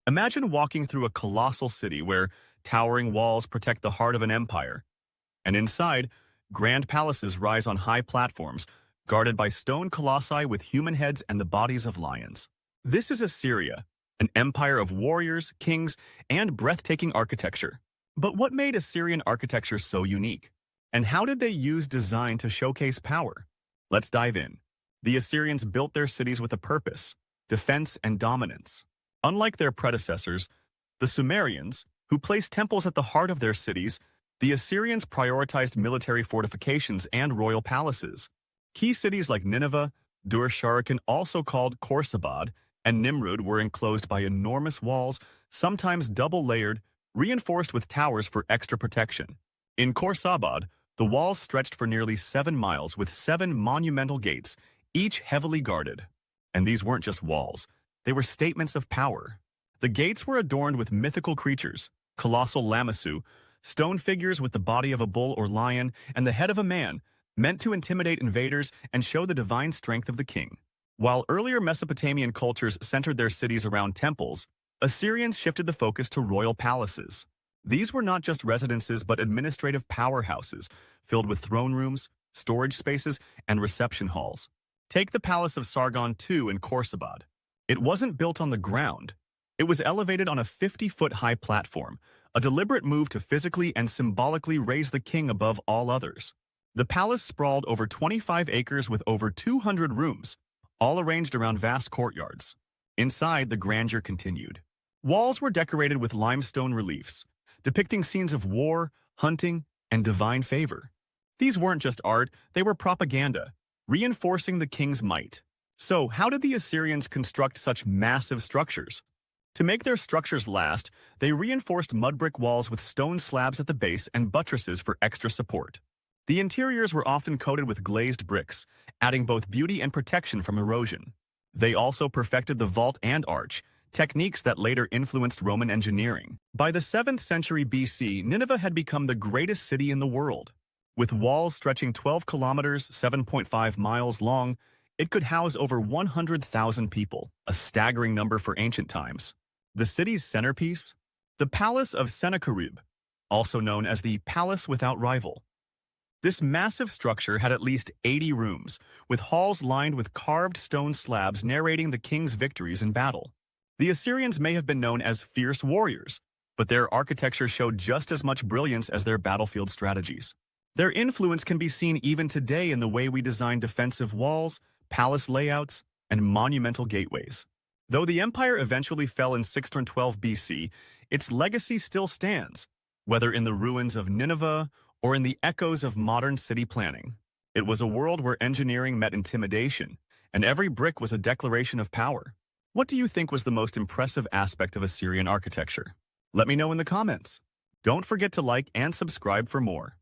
Imagine walking through a colossal city where towering walls protect the heart of an empire, and inside, grand palaces rise on high platforms, guarded by stone colossi with human heads and the bodies of lions. This is Assyria, an empire of warriors, kings, and breathtaking architecture. But what made Assyrian architecture so unique? And how did they use design to showcase power? Let's dive in. The Assyrians built their cities with a purpose: defense and dominance. Unlike their predecessors, the Sumerians, who placed temples at the heart of their cities, the Assyrians prioritized military fortifications and royal palaces. Key cities like Nineveh, Dur-Sharrukin, also called Khorsabad, and Nimrud were enclosed by enormous walls, sometimes double-layered, reinforced with towers for extra protection. In Khorsabad, the walls stretched for nearly 7 miles with 7 monumental gates, each heavily guarded. And these weren't just walls, they were statements of power. The gates were adorned with mythical creatures: Colossal Lamassu, stone figures with the body of a bull or lion and the head of a man, meant to intimidate invaders and show the divine strength of the king. While earlier Mesopotamian cultures centered their cities around temples, Assyrians shifted the focus to royal palaces. These were not just residences but administrative powerhouses, filled with throne rooms, storage spaces, and reception halls. Take the Palace of Sargon II in Khorsabad. It wasn't built on the ground. It was elevated on a 50-foot-high platform, a deliberate move to physically and symbolically raise the king above all others. The palace sprawled over 25 acres with over 200 rooms, all arranged around vast courtyards. Inside, the grandeur continued. Walls were decorated with limestone reliefs, depicting scenes of war, hunting, and divine favor. These weren't just art, they were propaganda, reinforcing the king's might. So, how did the Assyrians construct such massive structures? To make their structures last, they reinforced mud brick walls with stone slabs at the base and buttresses for extra support. The interiors were often coated with glazed bricks, adding both beauty and protection from erosion. They also perfected the vault and arch, techniques that later influenced Roman engineering. By the 7th century BC, Nineveh had become the greatest city in the world. With walls stretching 12 kilometers, 7.5 miles long, it could house over 100,000 people, a staggering number for ancient times. The city's centerpiece? The Palace of Sennacherib, also known as the Palace Without Rival. This massive structure had at least 80 rooms, with halls lined with carved stone slabs narrating the king's victories in battle. The Assyrians may have been known as fierce warriors, but their architecture showed just as much brilliance as their battlefield strategies. Their influence can be seen even today in the way we design defensive walls, palace layouts, and monumental gateways. Though the empire eventually fell in 612 BC, its legacy still stands, whether in the ruins of Nineveh or in the echoes of modern city planning. It was a world where engineering met intimidation, and every brick was a declaration of power. What do you think was the most impressive aspect of Assyrian architecture? Let me know in the comments. Don't forget to like and subscribe for more.